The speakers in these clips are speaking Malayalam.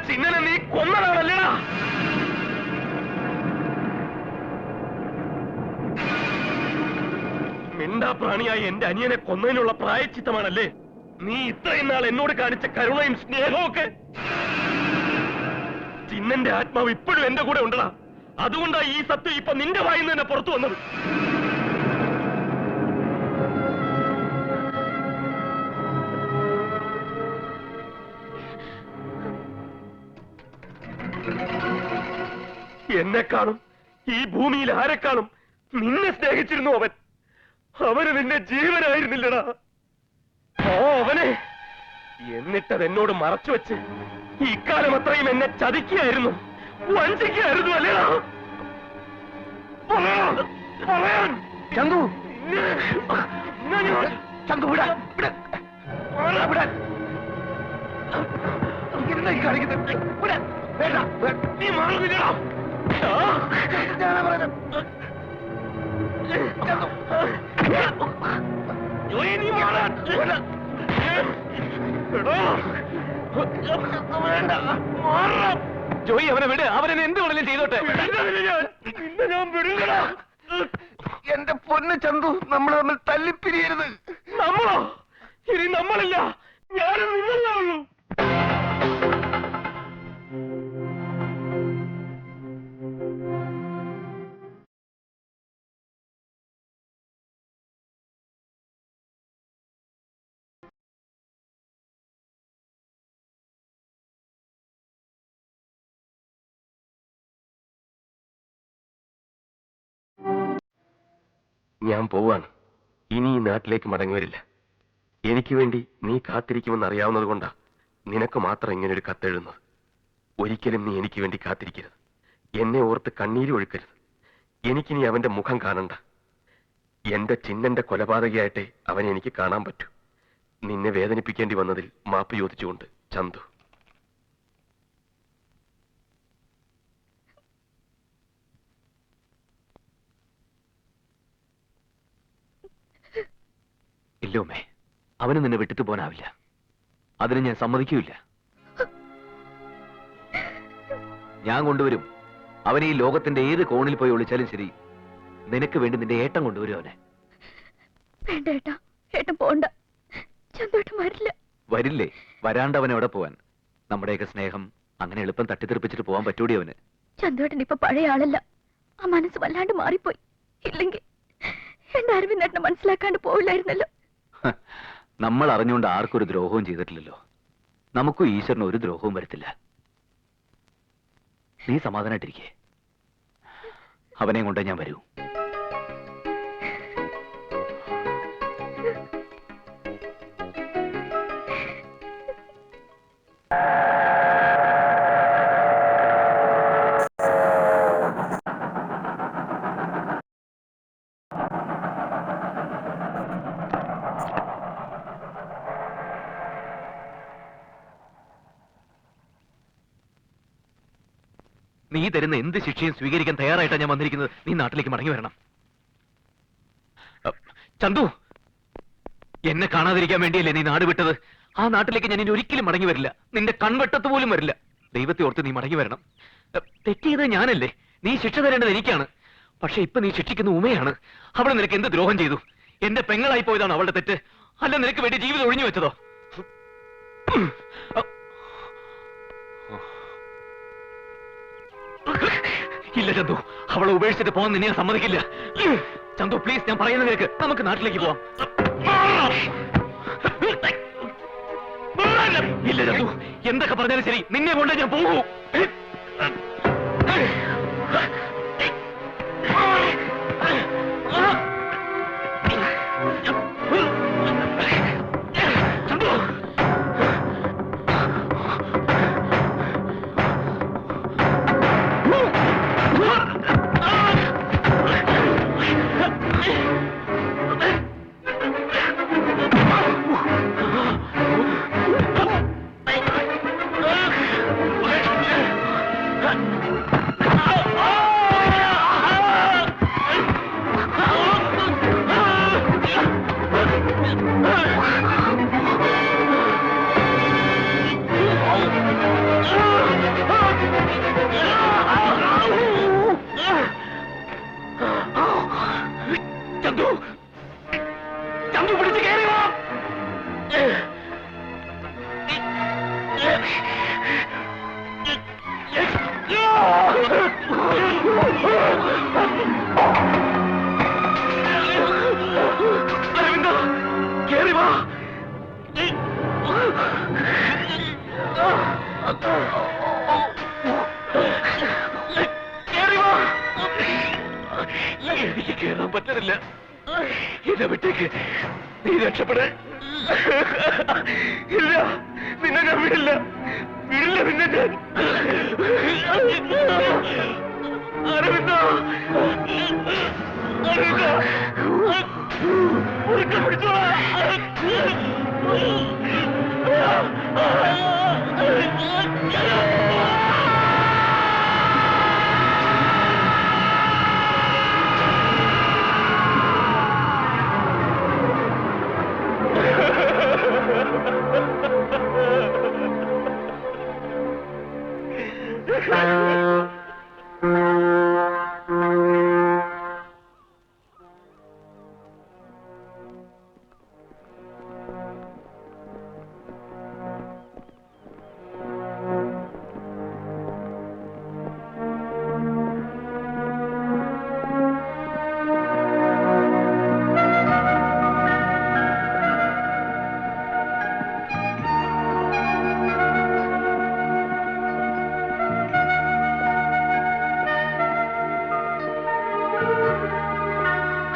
ചിന്നനെ നീ കൊന്നതാണല്ലേടാ? മിണ്ടാ പ്രാണിയായി എന്റെ അനിയനെ കൊന്നതിനുള്ള പ്രായച്ചിത്തമാണല്ലേ നീ ഇത്രയും നാൾ എന്നോട് കാണിച്ച കരുണയും സ്നേഹവും ഒക്കെ? ചിന്നന്റെ ആത്മാവ് ഇപ്പോഴും എന്റെ കൂടെ ഉണ്ടടാ. അതുകൊണ്ടാ ഈ സത്യം ഇപ്പൊ നിന്റെ വായിൽ നിന്ന് തന്നെ പുറത്തു വന്നത്. എന്നെക്കാളും ഈ ഭൂമിയിൽ ആരെക്കാളും നിന്നെ സ്നേഹിച്ചിരുന്നു അവൻ. അവന് നിന്നെ ജീവനായിരുന്നില്ലടാ. അവനെ എന്നിട്ടത് എന്നോട് മറച്ചു വെച്ച് ഇക്കാലം അത്രയും എന്നെ ചതിക്കുകയായിരുന്നു, വഞ്ചിക്കുകയായിരുന്നു അല്ലേടാ? ചന്തു, ചന്തു വിടാ, നീ മാറുന്നില്ലടാ. ജോയി അവനെ വിട്, അവനെ എന്ത് വേണേലും ചെയ്തോട്ടെ. ഞാൻ വിടുകടാ. എന്റെ പൊന്ന് ചന്തു, നമ്മൾ തമ്മിൽ തല്ലിപ്പിരിയരുത്. നമ്മളോ? ഇനി നമ്മളില്ല, ഞാനും നിന്നല്ലേ ഉള്ളൂ. ഞാൻ പോവാണ്. ഇനി ഈ നാട്ടിലേക്ക് മടങ്ങി വരില്ല. എനിക്ക് വേണ്ടി നീ കാത്തിരിക്കുമെന്ന് അറിയാവുന്നത് കൊണ്ടാ നിനക്ക് മാത്രം ഇങ്ങനൊരു കത്തെഴുതുന്നത്. ഒരിക്കലും നീ എനിക്ക് വേണ്ടി കാത്തിരിക്കരുത്. എന്നെ ഓർത്ത് കണ്ണീര് ഒഴുക്കരുത്. എനിക്കിനി അവന്റെ മുഖം കാണണ്ട. എന്റെ ചിന്നന്റെ കൊലപാതകയായിട്ടേ അവനെ എനിക്ക് കാണാൻ പറ്റൂ. നിന്നെ വേദനിപ്പിക്കേണ്ടി വന്നതിൽ മാപ്പ് ചോദിച്ചുകൊണ്ട് ചന്തു. ഇല്ലോമേ, അവന് നിന്നെ വിട്ടിട്ട് പോകാനാവില്ല. അതിന് ഞാൻ സമ്മതിക്കൂല. ഞാൻ കൊണ്ടുവരും. അവനെ ഈ ലോകത്തിന്റെ ഏത് കോണിൽ പോയി ഒളിച്ചാലും ശരി, നിനക്ക് വേണ്ടി നിന്റെ ഏട്ടൻ കൊണ്ടുവരും അവനെ. വേണ്ട ഏട്ടാ, ഏട്ടൻ പോണ്ട. ചന്തോട്ടം വരില്ല. വരില്ലേ? വരാണ്ട് അവൻ എവിടെ പോവാൻ? നമ്മുടെയൊക്കെ സ്നേഹം അങ്ങനെ എളുപ്പം തട്ടിത്തെറിപ്പിച്ചിട്ട് പോവാൻ പറ്റൂടി അവന്? ചന്തോട്ടൻ ഇപ്പൊ പഴയ ആളല്ല. ആ മനസ്സ് വല്ലാണ്ട് മാറിപ്പോയി. ഇല്ലെങ്കിൽ എന്റെ അരവിന്ദേട്ടനെ മനസ്സിലാക്കാണ്ട് പോവില്ലായിരുന്നല്ലോ. നമ്മൾ അറിഞ്ഞുകൊണ്ട് ആർക്കൊരു ദ്രോഹവും ചെയ്തിട്ടില്ലല്ലോ. നമുക്കും ഈശ്വരന് ഒരു ദ്രോഹവും വരത്തില്ല. നീ സമാധാനായിട്ടിരിക്കേ. അവനെയും കൊണ്ടേ ഞാൻ വരൂ. നീ തരുന്ന എന്ത് ശിക്ഷയും സ്വീകരിക്കാൻ തയ്യാറായിട്ടാണ് ഞാൻ വന്നിരിക്കുന്നത്. നീ നാട്ടിലേക്ക് മടങ്ങി വരണം. ചന്തു, എന്നെ കാണാതിരിക്കാൻ വേണ്ടിയല്ലേ നീ നാട് വിട്ടത്? ആ നാട്ടിലേക്ക് ഞാൻ ഇനി ഒരിക്കലും മടങ്ങി വരില്ല. നിന്റെ കൺവെട്ടത്ത് പോലും വരില്ല. ദൈവത്തെ ഓർത്ത് നീ മടങ്ങി വരണം. തെറ്റിയത് ഞാനല്ലേ? നീ ശിക്ഷ തരേണ്ടത് എനിക്കാണ്. പക്ഷെ ഇപ്പൊ നീ ശിക്ഷിക്കുന്ന ഉമയാണ്. അവളെ നിനക്ക് എന്ത് ദ്രോഹം ചെയ്തു? എന്റെ പെങ്ങളായി പോയതാണോ അവളുടെ തെറ്റ്? അല്ല നിനക്ക് വേണ്ടി ജീവിതം ഒഴിഞ്ഞു വെച്ചതോ? ഇല്ല ചന്തു, അവളെ ഉപേക്ഷിച്ചിട്ട് പോകാൻ നിന്നെ സമ്മതിക്കില്ല. ചന്തു പ്ലീസ്, ഞാൻ പറയുന്നത് കേൾക്ക്. നമുക്ക് നാട്ടിലേക്ക് പോവാം. ഇല്ല ചന്തു, എന്തൊക്കെ പറഞ്ഞാലും ശരി, നിന്നെ കൊണ്ട് ഞാൻ പോകൂ. അരവിന്ദ കേറി വാ. എനിക്ക് കേറാൻ പറ്റുന്നില്ല. എന്നെ വിട്ടേക്ക്. നീ രക്ഷപ്പെടേ. ഇല്ല, നിന്നെ ഞാൻ വിടില്ല. വിടില്ല നിന്നെ ഞാൻ. അരവിന്ദ, അരവിന്ദ, ഉറക്കം പിടിച്ചോ.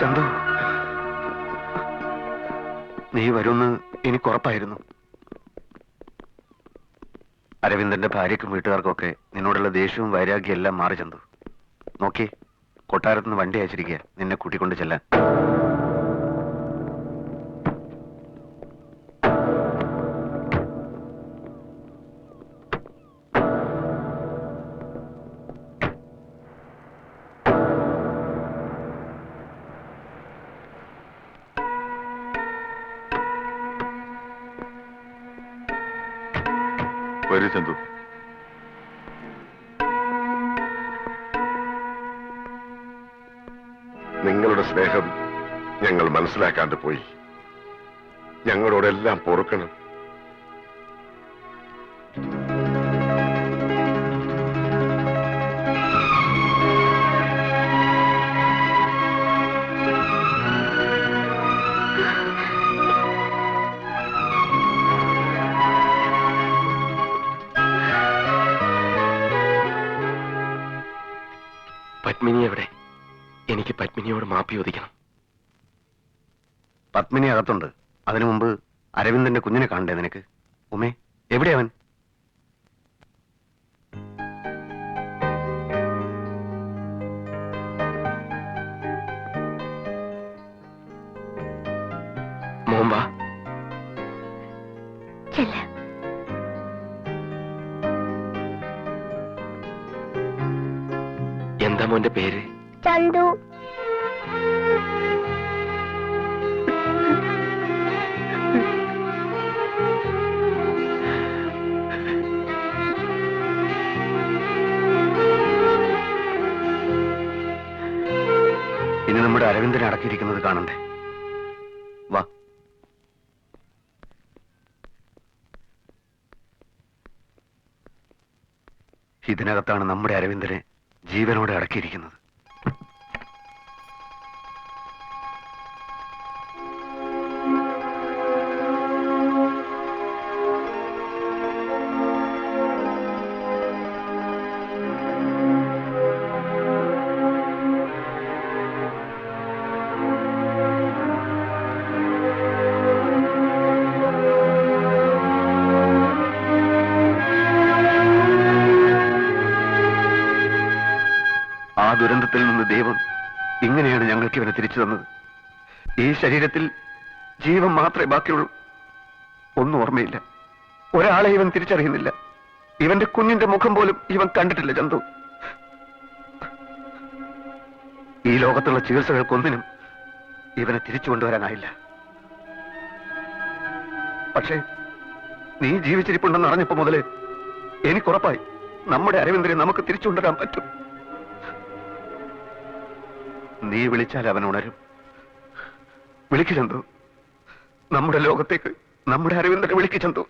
ചന്തു, നീ വരുമെന്ന് എനിക്കുറപ്പായിരുന്നു. അരവിന്ദന്റെ ഭാര്യയ്ക്കും വീട്ടുകാർക്കൊക്കെ നിന്നോടുള്ള ദേഷ്യവും വൈരാഗ്യം എല്ലാം മാറി ചന്തു. നോക്കി, കൊട്ടാരത്തുനിന്ന് വണ്ടി അയച്ചിരിക്കുക നിന്നെ കൂട്ടിക്കൊണ്ട് ചെല്ലാൻ. വരൂ ചന്തു. നിങ്ങളുടെ സ്നേഹം ഞങ്ങൾ മനസ്സിലാക്കാണ്ട് പോയി. ഞങ്ങളോടെല്ലാം പൊറുക്കണം. പത്മിനി എവിടെ? എനിക്ക് പത്മിനിയോട് മാപ്പി ചോദിക്കണം. പത്മിനി അകത്തുണ്ട്. അതിനു മുമ്പ് അരവിന്ദന്റെ കുഞ്ഞിനെ കാണണ്ടേ നിനക്ക്? ഉമേ, എവിടെയവൻ? മോൻ വാ. ചെല്ല. എന്താ മോന്റെ പേര്? ചന്തു. ഇനി നമ്മുടെ അരവിന്ദനെ അടക്കിയിരിക്കുന്നത് കാണണ്ടേ? വാ. ഇതിനകത്താണ് നമ്മുടെ അരവിന്ദനെ ജീവനോടെ അടക്കിയിരിക്കുന്നത്. ആ ദുരന്തത്തിൽ നിന്ന് ദൈവം ഇങ്ങനെയാണ് ഞങ്ങൾക്ക് ഇവനെ തിരിച്ചു തന്നത്. ഈ ശരീരത്തിൽ ജീവൻ മാത്രമേ ബാക്കിയുള്ളൂ. ഒന്നും ഓർമ്മയില്ല. ഒരാളെ ഇവൻ തിരിച്ചറിയുന്നില്ല. ഇവന്റെ കുഞ്ഞിന്റെ മുഖം പോലും ഇവൻ കണ്ടിട്ടില്ല ചന്തു. ഈ ലോകത്തുള്ള ചികിത്സകൾക്കൊന്നിനും ഇവനെ തിരിച്ചു കൊണ്ടുവരാനായില്ല. പക്ഷേ നീ ജീവിച്ചിരിപ്പുണ്ടെന്ന് അറിഞ്ഞപ്പോ മുതല് എനിക്കുറപ്പായി നമ്മുടെ അരവിന്ദനെ നമുക്ക് തിരിച്ചു കൊണ്ടുവരാൻ പറ്റും. നീ വിളിച്ചാൽ അവൻ ഉണരും. വിളിക്കു ചന്തു. നമ്മുടെ ലോകത്തേക്ക് നമ്മുടെ അരവിന്ദനെ വിളിക്കു ചന്തു.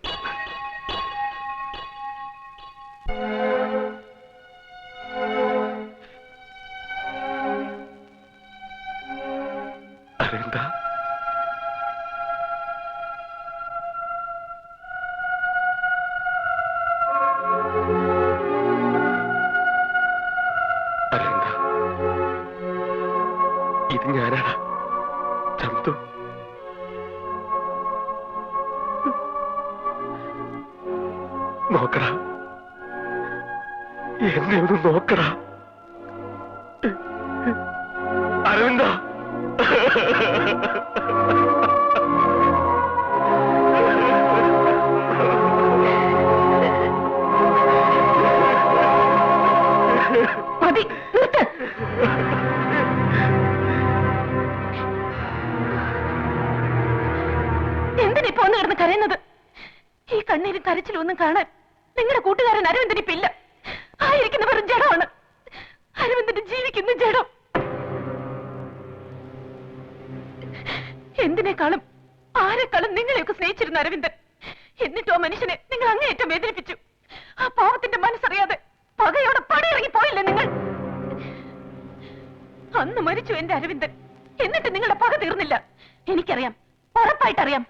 അരവിന്ദ, അരവിന്ദ, ഇത് ഞാനാടാ, ചന്തു. നോക്കടാ, എന്നെ ഒന്ന് നോക്കടാ അരവിന്ദ. മതി, നിർത്ത്. എന്തിനിപ്പോ ഒന്ന് കിടന്ന് കരയുന്നത്? ഈ കണ്ണീരും കരച്ചിലും ഒന്നും കാണാൻ നിങ്ങളുടെ കൂട്ടുകാരൻ അരവിന്ദനിപ്പില്ല. ആയിരിക്കുന്ന വെറും ജഡമാണ്. അരവിന്ദന്റെ ജീവിക്കുന്ന ജഡം. എന്തിനേക്കാളും ആരെക്കാളും നിങ്ങളെയൊക്കെ സ്നേഹിച്ചിരുന്ന അരവിന്ദൻ. എന്നിട്ടോ മനുഷ്യനെ നിങ്ങൾ അങ്ങേയറ്റം വേദനിപ്പിച്ചു. ആ പാവത്തിന്റെ മനസ്സറിയാതെ പകയോടെ പടിയിറങ്ങി പോയില്ലേ നിങ്ങൾ? അന്ന് മരിച്ചു എന്റെ അരവിന്ദൻ. എന്നിട്ട് നിങ്ങളുടെ പക തീർന്നില്ല. എനിക്കറിയാം, ഉറപ്പായിട്ടറിയാം.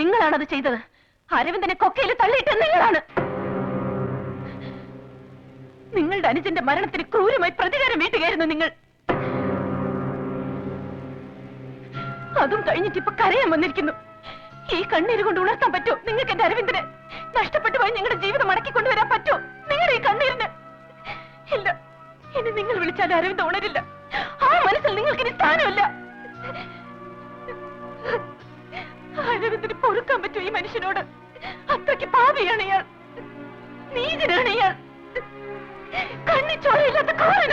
നിങ്ങളാണത് ചെയ്തത്. അരവിന്ദനെ കൊക്കയിൽ തള്ളിയിട്ട് നിങ്ങളാണ്. നിങ്ങളുടെ അനുജന്റെ മരണത്തിന് ക്രൂരമായി പ്രതികാരം വീട്ടുകയായിരുന്നു നിങ്ങൾ. അതും കഴിഞ്ഞിട്ട് ഇപ്പൊ കരയാൻ വന്നിരിക്കുന്നു. ഈ കണ്ണീര് കൊണ്ട് ഉണർത്താൻ പറ്റോ നിങ്ങൾക്ക് എന്റെ അരവിന്ദന്? നഷ്ടപ്പെട്ടു പോയി നിങ്ങളുടെ ജീവിതം മടക്കി കൊണ്ടുവരാൻ പറ്റോ നിങ്ങളുടെ ഈ കണ്ണീരിന്? ഇല്ല, ഇനി നിങ്ങൾ വിളിച്ചാൽ അരവിന്ദ ഉണരില്ല. ആ മനസ്സിൽ നിങ്ങൾക്ക് ഇനി സ്ഥാനമില്ല. അരവിന്ദന് പൊറുക്കാൻ പറ്റൂ ഈ മനുഷ്യനോട്? അത്രയ്ക്ക് പാപിയാണ് ഇയാൾ, നീചനാണ് ഇയാൾ, കണ്ണിച്ചോരയില്ലാത്ത കാരനാണ്.